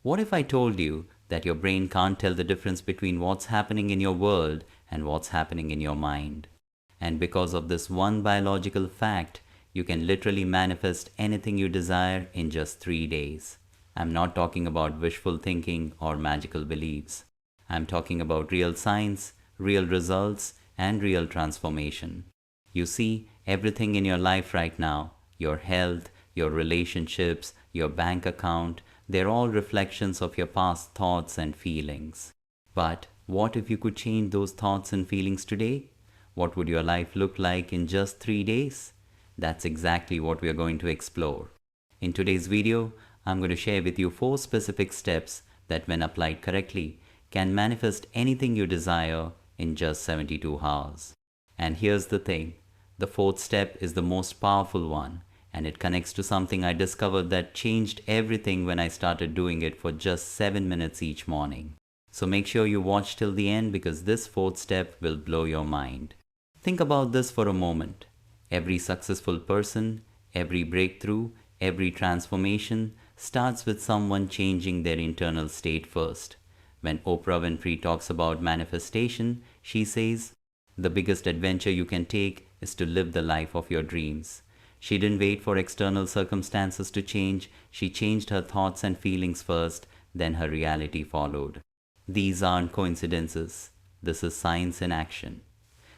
What if I told you that your brain can't tell the difference between what's happening in your world and what's happening in your mind? And because of this one biological fact, you can literally manifest anything you desire in just 3 days. I'm not talking about wishful thinking or magical beliefs. I'm talking about real science, real results, and real transformation. You see, everything in your life right now, your health, your relationships, your bank account, they're all reflections of your past thoughts and feelings. But what if you could change those thoughts and feelings today? What would your life look like in just 3 days? That's exactly what we are going to explore. In today's video, I'm going to share with you 4 specific steps that, when applied correctly, can manifest anything you desire in just 72 hours. And here's the thing, the 4th step is the most powerful one, and it connects to something I discovered that changed everything when I started doing it for just 7 minutes each morning. So make sure you watch till the end, because this 4th step will blow your mind. Think about this for a moment. Every successful person, every breakthrough, every transformation starts with someone changing their internal state first. When Oprah Winfrey talks about manifestation, she says, "The biggest adventure you can take is to live the life of your dreams." She didn't wait for external circumstances to change. She changed her thoughts and feelings first, then her reality followed. These aren't coincidences. This is science in action.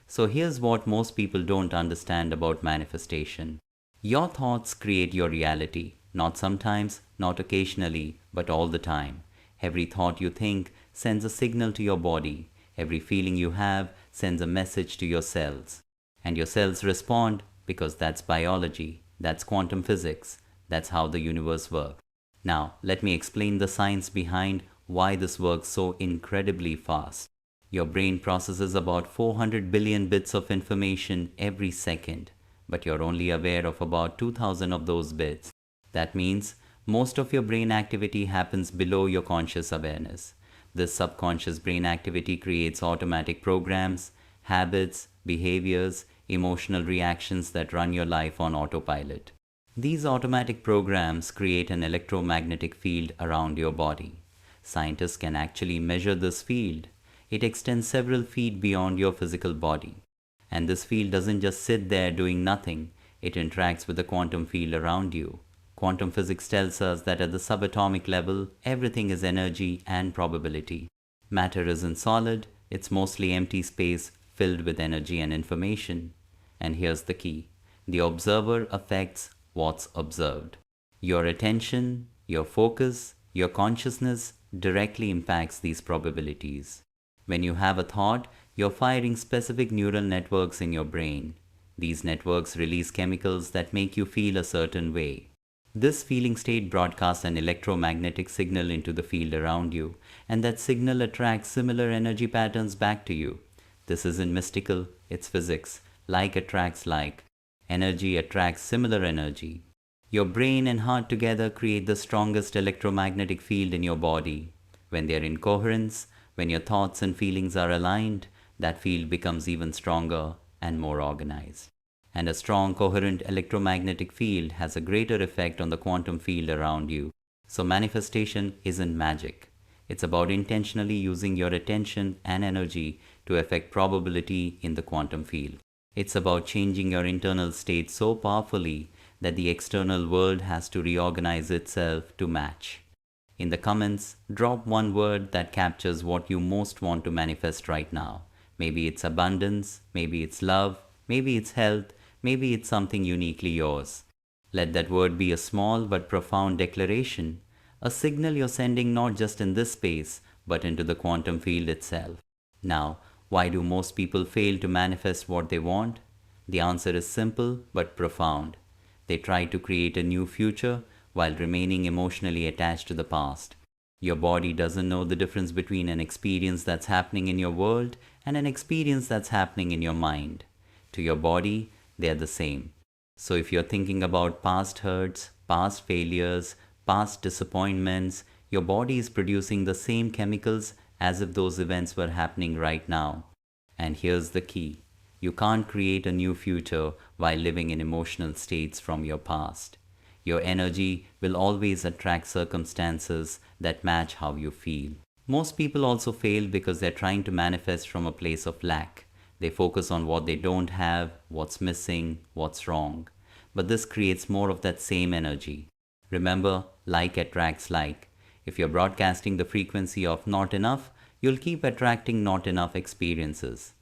So here's what most people don't understand about manifestation. Your thoughts create your reality. Not sometimes, not occasionally, but all the time. Every thought you think sends a signal to your body. Every feeling you have sends a message to your cells. And your cells respond because that's biology, that's quantum physics, that's how the universe works. Now, let me explain the science behind why this works so incredibly fast. Your brain processes about 400 billion bits of information every second, but you're only aware of about 2000 of those bits. That means most of your brain activity happens below your conscious awareness. This subconscious brain activity creates automatic programs, habits, behaviors, emotional reactions that run your life on autopilot. These automatic programs create an electromagnetic field around your body. Scientists can actually measure this field. It extends several feet beyond your physical body. And this field doesn't just sit there doing nothing, it interacts with the quantum field around you. Quantum physics tells us that at the subatomic level, everything is energy and probability. Matter isn't solid, it's mostly empty space filled with energy and information. And here's the key. The observer affects what's observed. Your attention, your focus, your consciousness directly impacts these probabilities. When you have a thought, you're firing specific neural networks in your brain. These networks release chemicals that make you feel a certain way. This feeling state broadcasts an electromagnetic signal into the field around you, and that signal attracts similar energy patterns back to you. This isn't mystical, it's physics. Like attracts like. Energy attracts similar energy. Your brain and heart together create the strongest electromagnetic field in your body. When they are in coherence, when your thoughts and feelings are aligned, that field becomes even stronger and more organized. And a strong, coherent electromagnetic field has a greater effect on the quantum field around you. So manifestation isn't magic. It's about intentionally using your attention and energy to affect probability in the quantum field. It's about changing your internal state so powerfully that the external world has to reorganize itself to match. In the comments, drop one word that captures what you most want to manifest right now. Maybe it's abundance, maybe it's love, maybe it's health, maybe it's something uniquely yours. Let that word be a small but profound declaration, a signal you're sending not just in this space, but into the quantum field itself. Now, why do most people fail to manifest what they want? The answer is simple but profound. They try to create a new future while remaining emotionally attached to the past. Your body doesn't know the difference between an experience that's happening in your world and an experience that's happening in your mind. To your body, they are the same. So if you're thinking about past hurts, past failures, past disappointments, your body is producing the same chemicals as if those events were happening right now. And here's the key. You can't create a new future while living in emotional states from your past. Your energy will always attract circumstances that match how you feel. Most people also fail because they're trying to manifest from a place of lack. They focus on what they don't have, what's missing, what's wrong. But this creates more of that same energy. Remember, like attracts like. If you're broadcasting the frequency of not enough, you'll keep attracting not enough experiences.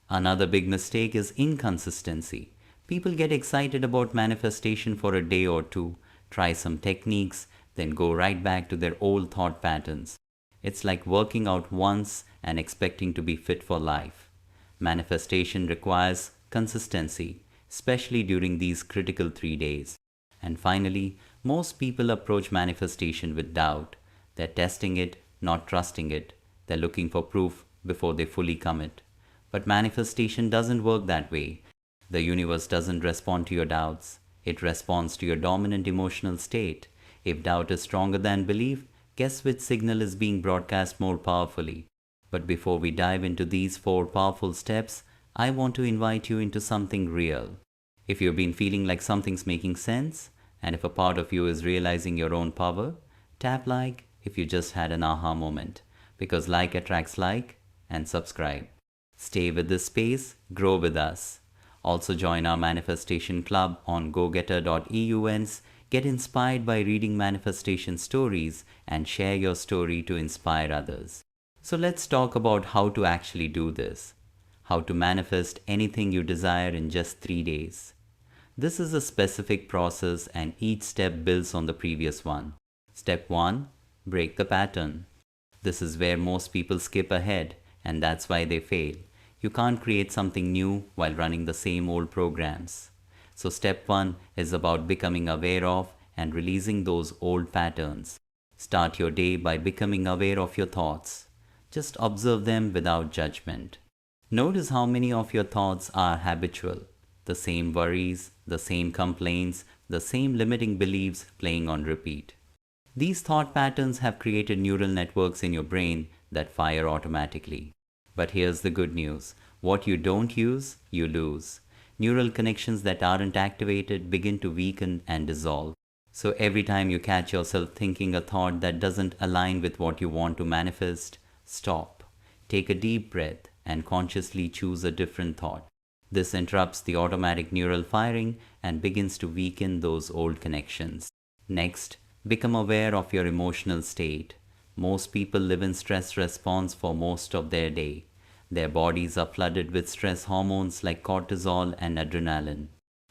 Another big mistake is inconsistency. People get excited about manifestation for a day or two, try some techniques, then go right back to their old thought patterns. It's like working out once and expecting to be fit for life. Manifestation requires consistency, especially during these critical 3 days. And finally, most people approach manifestation with doubt. They're testing it, not trusting it. They're looking for proof before they fully commit. But manifestation doesn't work that way. The universe doesn't respond to your doubts. It responds to your dominant emotional state. If doubt is stronger than belief, guess which signal is being broadcast more powerfully? But before we dive into these 4 powerful steps, I want to invite you into something real. If you've been feeling like something's making sense, and if a part of you is realizing your own power, tap like if you just had an aha moment, because like attracts like, and subscribe. Stay with this space, grow with us. Also join our manifestation club on GoGetter.au and get inspired by reading manifestation stories and share your story to inspire others. So let's talk about how to actually do this. How to manifest anything you desire in just 3 days. This is a specific process and each step builds on the previous one. Step 1. Break the pattern. This is where most people skip ahead, and that's why they fail. You can't create something new while running the same old programs. So step 1 is about becoming aware of and releasing those old patterns. Start your day by becoming aware of your thoughts. Just observe them without judgment. Notice how many of your thoughts are habitual. The same worries, the same complaints, the same limiting beliefs playing on repeat. These thought patterns have created neural networks in your brain that fire automatically. But here's the good news. What you don't use, you lose. Neural connections that aren't activated begin to weaken and dissolve. So every time you catch yourself thinking a thought that doesn't align with what you want to manifest, stop. Take a deep breath and consciously choose a different thought. This interrupts the automatic neural firing and begins to weaken those old connections. Next, become aware of your emotional state. Most people live in stress response for most of their day. Their bodies are flooded with stress hormones like cortisol and adrenaline.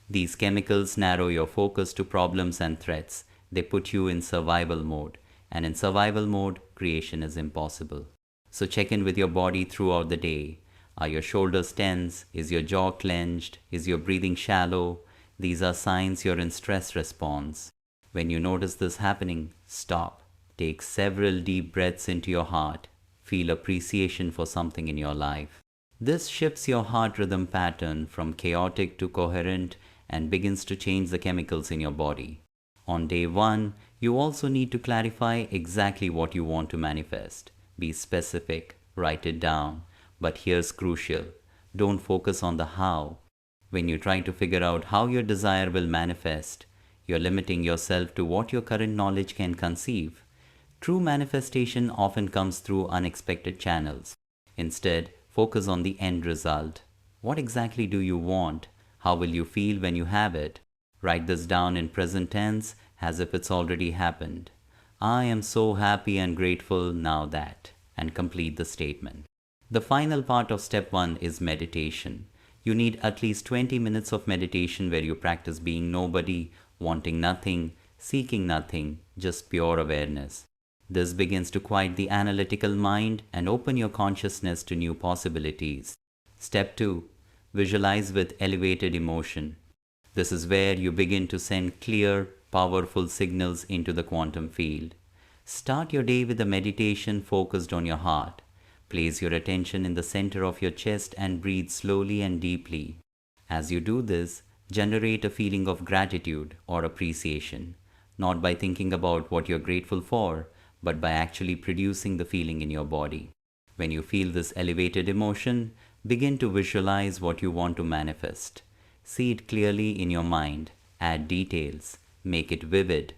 These chemicals narrow your focus to problems and threats. They put you in survival mode. And in survival mode, creation is impossible. So check in with your body throughout the day. Are your shoulders tense? Is your jaw clenched? Is your breathing shallow? These are signs you're in stress response. When you notice this happening, stop. Take several deep breaths into your heart. Feel appreciation for something in your life. This shifts your heart rhythm pattern from chaotic to coherent and begins to change the chemicals in your body. On day 1, you also need to clarify exactly what you want to manifest. Be specific, write it down. But here's crucial. Don't focus on the how. When you try to figure out how your desire will manifest, you're limiting yourself to what your current knowledge can conceive. True manifestation often comes through unexpected channels. Instead, focus on the end result. What exactly do you want? How will you feel when you have it? Write this down in present tense as if it's already happened. I am so happy and grateful now that, and complete the statement. The final part of step 1 is meditation. You need at least 20 minutes of meditation where you practice being nobody, wanting nothing, seeking nothing, just pure awareness. This begins to quiet the analytical mind and open your consciousness to new possibilities. Step 2. Visualize with elevated emotion. This is where you begin to send clear, powerful signals into the quantum field. Start your day with a meditation focused on your heart. Place your attention in the center of your chest and breathe slowly and deeply. As you do this, generate a feeling of gratitude or appreciation, not by thinking about what you're grateful for, but by actually producing the feeling in your body. When you feel this elevated emotion, begin to visualize what you want to manifest. See it clearly in your mind, add details, make it vivid.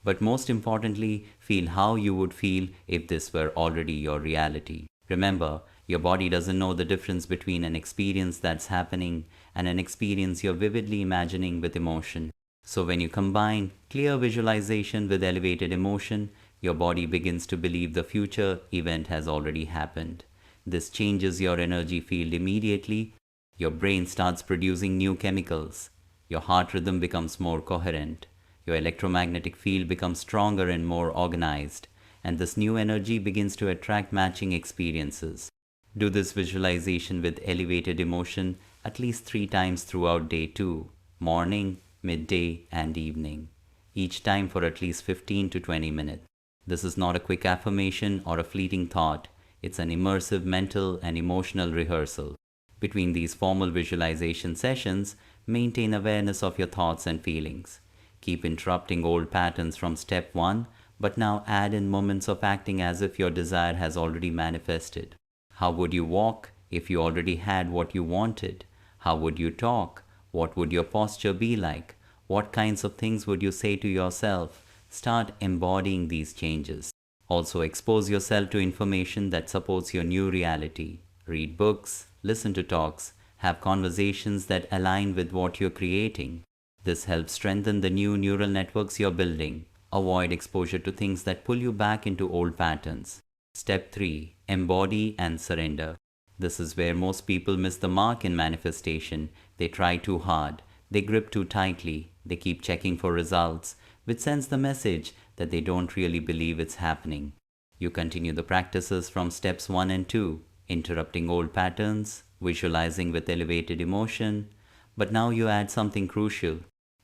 But most importantly, feel how you would feel if this were already your reality. Remember, your body doesn't know the difference between an experience that's happening and an experience you're vividly imagining with emotion. So when you combine clear visualization with elevated emotion, your body begins to believe the future event has already happened. This changes your energy field immediately. Your brain starts producing new chemicals. Your heart rhythm becomes more coherent. Your electromagnetic field becomes stronger and more organized. And this new energy begins to attract matching experiences. Do this visualization with elevated emotion at least 3 times throughout day 2, morning, midday, and evening, each time for at least 15 to 20 minutes. This is not a quick affirmation or a fleeting thought, it's an immersive mental and emotional rehearsal. Between these formal visualization sessions, maintain awareness of your thoughts and feelings. Keep interrupting old patterns from step 1, but now add in moments of acting as if your desire has already manifested. How would you walk if you already had what you wanted? How would you talk? What would your posture be like? What kinds of things would you say to yourself? Start embodying these changes. Also, expose yourself to information that supports your new reality. Read books, listen to talks, have conversations that align with what you're creating. This helps strengthen the new neural networks you're building. Avoid exposure to things that pull you back into old patterns. Step 3. Embody and surrender. This is where most people miss the mark in manifestation. They try too hard. They grip too tightly. They keep checking for results, which sends the message that they don't really believe it's happening. You continue the practices from steps 1 and 2, interrupting old patterns, visualizing with elevated emotion, but now you add something crucial.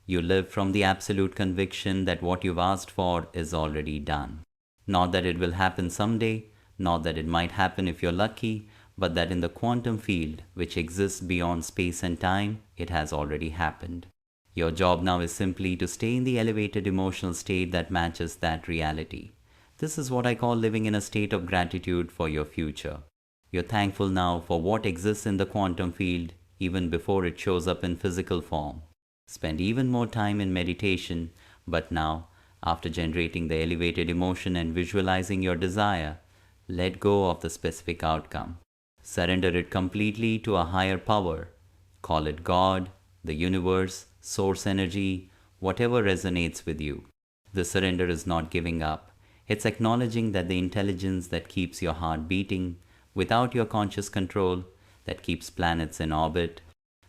You live from the absolute conviction that what you've asked for is already done. Not that it will happen someday, not that it might happen if you're lucky, but that in the quantum field, which exists beyond space and time, it has already happened. Your job now is simply to stay in the elevated emotional state that matches that reality. This is what I call living in a state of gratitude for your future. You're thankful now for what exists in the quantum field even before it shows up in physical form. Spend even more time in meditation, but now, after generating the elevated emotion and visualizing your desire, let go of the specific outcome. Surrender it completely to a higher power. Call it God, the universe, source energy, whatever resonates with you. The surrender is not giving up. It's acknowledging that the intelligence that keeps your heart beating without your conscious control, that keeps planets in orbit,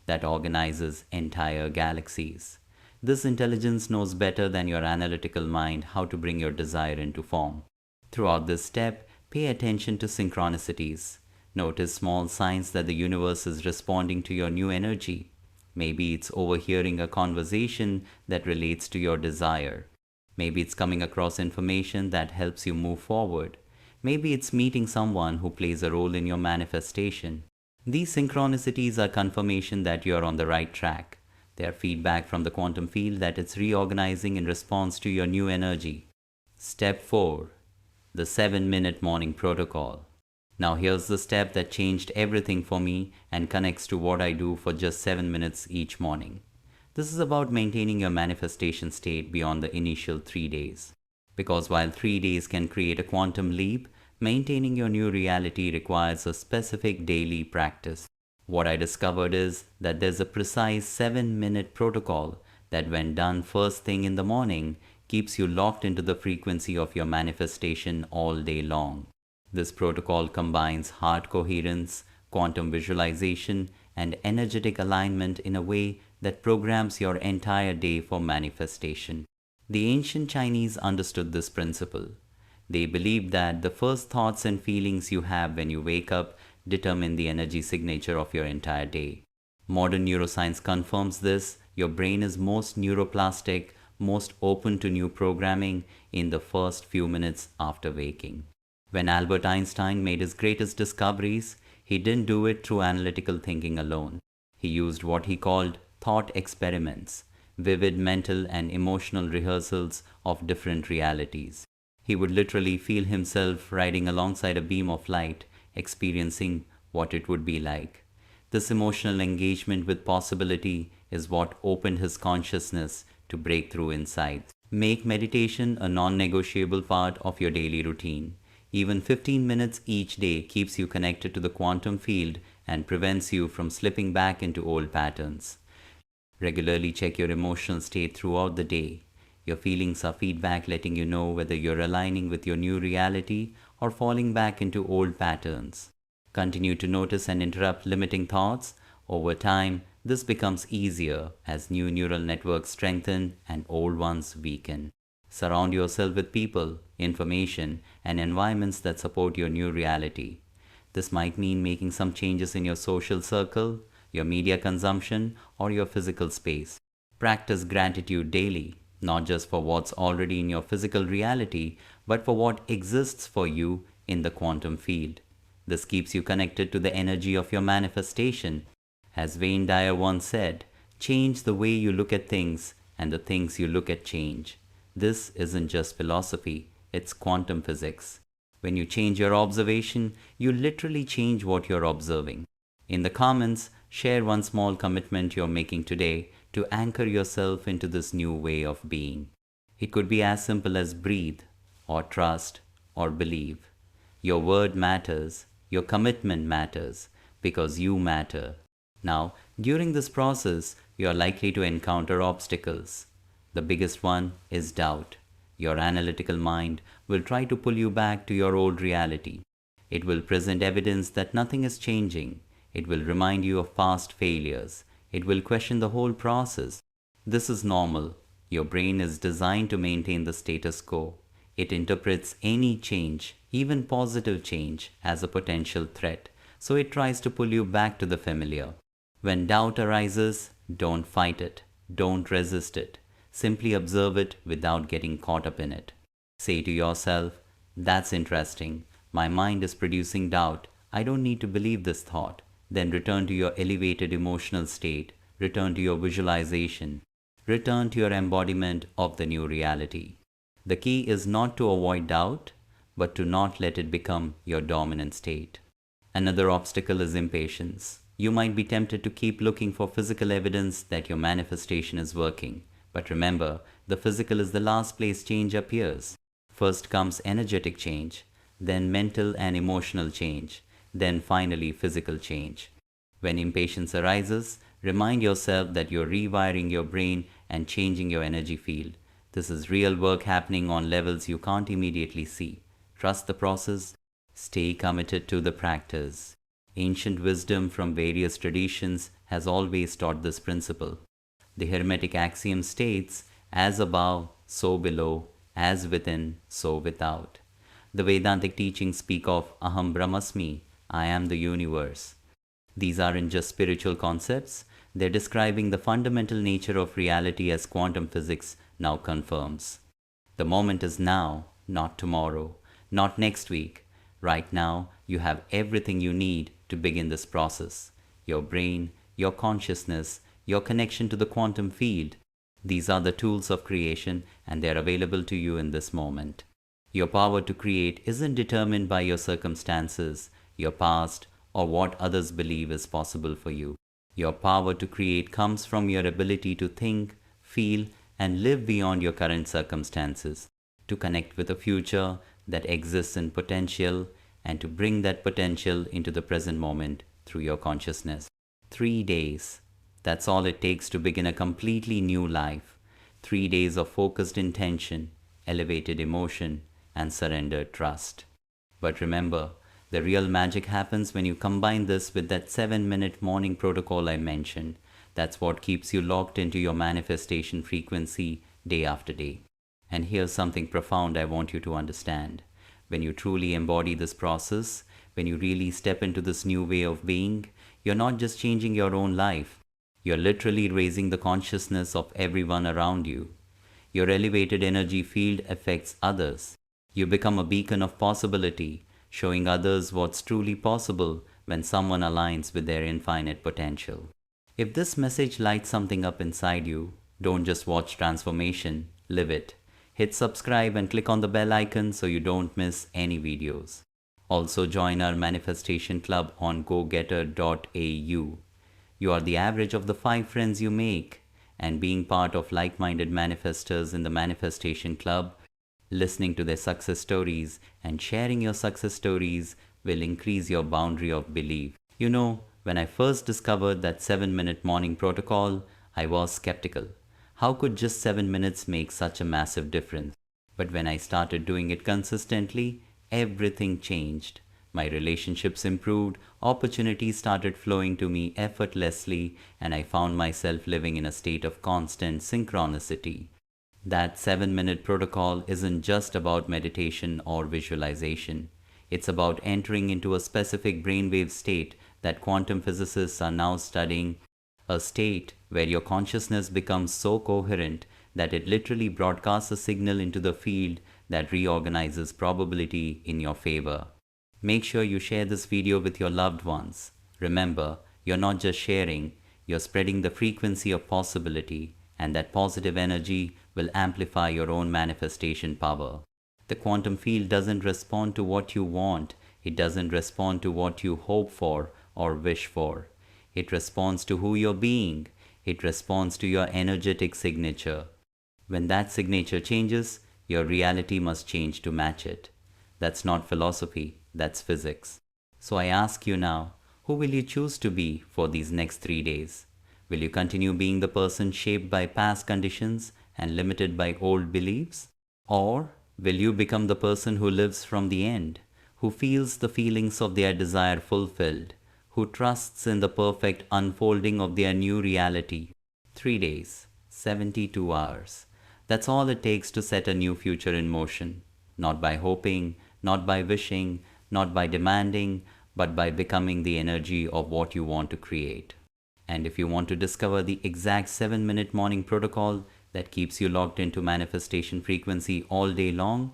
that organizes entire galaxies. This intelligence knows better than your analytical mind how to bring your desire into form. Throughout this step, pay attention to synchronicities. Notice small signs that the universe is responding to your new energy. Maybe it's overhearing a conversation that relates to your desire. Maybe it's coming across information that helps you move forward. Maybe it's meeting someone who plays a role in your manifestation. These synchronicities are confirmation that you're on the right track. They are feedback from the quantum field that it's reorganizing in response to your new energy. Step 4. The 7-minute morning protocol. Now here's the step that changed everything for me and connects to what I do for just 7 minutes each morning. This is about maintaining your manifestation state beyond the initial 3 days. Because while 3 days can create a quantum leap, maintaining your new reality requires a specific daily practice. What I discovered is that there's a precise 7-minute protocol that, when done first thing in the morning, keeps you locked into the frequency of your manifestation all day long. This protocol combines heart coherence, quantum visualization, and energetic alignment in a way that programs your entire day for manifestation. The ancient Chinese understood this principle. They believed that the first thoughts and feelings you have when you wake up determine the energy signature of your entire day. Modern neuroscience confirms this. Your brain is most neuroplastic, most open to new programming in the first few minutes after waking. When Albert Einstein made his greatest discoveries, he didn't do it through analytical thinking alone. He used what he called thought experiments, vivid mental and emotional rehearsals of different realities. He would literally feel himself riding alongside a beam of light, experiencing what it would be like. This emotional engagement with possibility is what opened his consciousness to breakthrough insights. Make meditation a non-negotiable part of your daily routine. Even 15 minutes each day keeps you connected to the quantum field and prevents you from slipping back into old patterns. Regularly check your emotional state throughout the day. Your feelings are feedback letting you know whether you're aligning with your new reality or falling back into old patterns. Continue to notice and interrupt limiting thoughts. Over time, this becomes easier as new neural networks strengthen and old ones weaken. Surround yourself with people, information, and environments that support your new reality. This might mean making some changes in your social circle, your media consumption, or your physical space. Practice gratitude daily, not just for what's already in your physical reality, but for what exists for you in the quantum field. This keeps you connected to the energy of your manifestation. As Wayne Dyer once said, change the way you look at things, and the things you look at change. This isn't just philosophy, it's quantum physics. When you change your observation, you literally change what you're observing. In the comments, share one small commitment you're making today to anchor yourself into this new way of being. It could be as simple as breathe, or trust, or believe. Your word matters, your commitment matters, because you matter. Now, during this process, you are likely to encounter obstacles. The biggest one is doubt. Your analytical mind will try to pull you back to your old reality. It will present evidence that nothing is changing. It will remind you of past failures. It will question the whole process. This is normal. Your brain is designed to maintain the status quo. It interprets any change, even positive change, as a potential threat, so it tries to pull you back to the familiar. When doubt arises, don't fight it. Don't resist it. Simply observe it without getting caught up in it. Say to yourself, that's interesting. My mind is producing doubt. I don't need to believe this thought. Then return to your elevated emotional state. Return to your visualization. Return to your embodiment of the new reality. The key is not to avoid doubt, but to not let it become your dominant state. Another obstacle is impatience. You might be tempted to keep looking for physical evidence that your manifestation is working. But remember, the physical is the last place change appears. First comes energetic change, then mental and emotional change, then finally physical change. When impatience arises, remind yourself that you're rewiring your brain and changing your energy field. This is real work happening on levels you can't immediately see. Trust the process. Stay committed to the practice. Ancient wisdom from various traditions has always taught this principle. The Hermetic axiom states, as above, so below, as within, so without. The Vedantic teachings speak of Aham Brahmasmi, I am the universe. These aren't just spiritual concepts, they're describing the fundamental nature of reality as quantum physics now confirms. The moment is now, not tomorrow, not next week. Right now, you have everything you need to begin this process. Your brain, your consciousness, your connection to the quantum field. These are the tools of creation and they are available to you in this moment. Your power to create isn't determined by your circumstances, your past, or what others believe is possible for you. Your power to create comes from your ability to think, feel, and live beyond your current circumstances, to connect with a future that exists in potential, and to bring that potential into the present moment through your consciousness. 3 days. That's all it takes to begin a completely new life. 3 days of focused intention, elevated emotion, and surrendered trust. But remember, the real magic happens when you combine this with that 7-minute morning protocol I mentioned. That's what keeps you locked into your manifestation frequency day after day. And here's something profound I want you to understand. When you truly embody this process, when you really step into this new way of being, you're not just changing your own life. You're literally raising the consciousness of everyone around you. Your elevated energy field affects others. You become a beacon of possibility, showing others what's truly possible when someone aligns with their infinite potential. If this message lights something up inside you, don't just watch transformation, live it. Hit subscribe and click on the bell icon so you don't miss any videos. Also join our manifestation club on GoGetter.au. You are the average of the 5 friends you make, and being part of like-minded manifestors in the Manifestation Club, listening to their success stories and sharing your success stories will increase your boundary of belief. You know, when I first discovered that 7-minute morning protocol, I was skeptical. How could just 7 minutes make such a massive difference? But when I started doing it consistently, everything changed. My relationships improved, opportunities started flowing to me effortlessly, and I found myself living in a state of constant synchronicity. That 7-minute protocol isn't just about meditation or visualization. It's about entering into a specific brainwave state that quantum physicists are now studying, a state where your consciousness becomes so coherent that it literally broadcasts a signal into the field that reorganizes probability in your favor. Make sure you share this video with your loved ones. Remember, you're not just sharing, you're spreading the frequency of possibility, and that positive energy will amplify your own manifestation power. The quantum field doesn't respond to what you want, it doesn't respond to what you hope for or wish for. It responds to who you're being, it responds to your energetic signature. When that signature changes, your reality must change to match it. That's not philosophy, that's physics. So I ask you now, who will you choose to be for these next 3 days? Will you continue being the person shaped by past conditions and limited by old beliefs? Or will you become the person who lives from the end, who feels the feelings of their desire fulfilled, who trusts in the perfect unfolding of their new reality? 3 days, 72 hours. That's all it takes to set a new future in motion. Not by hoping, not by wishing, not by demanding, but by becoming the energy of what you want to create. And if you want to discover the exact 7-minute morning protocol that keeps you locked into manifestation frequency all day long,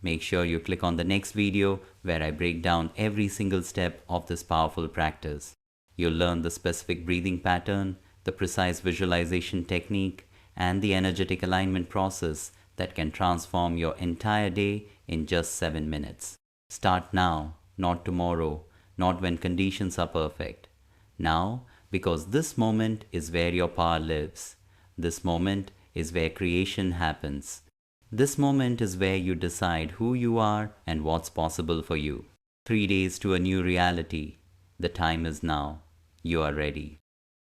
make sure you click on the next video where I break down every single step of this powerful practice. You'll learn the specific breathing pattern, the precise visualization technique, and the energetic alignment process that can transform your entire day in just 7 minutes. Start now, not tomorrow, not when conditions are perfect. Now, because this moment is where your power lives. This moment is where creation happens. This moment is where you decide who you are and what's possible for you. 3 days to a new reality. The time is now. You are ready.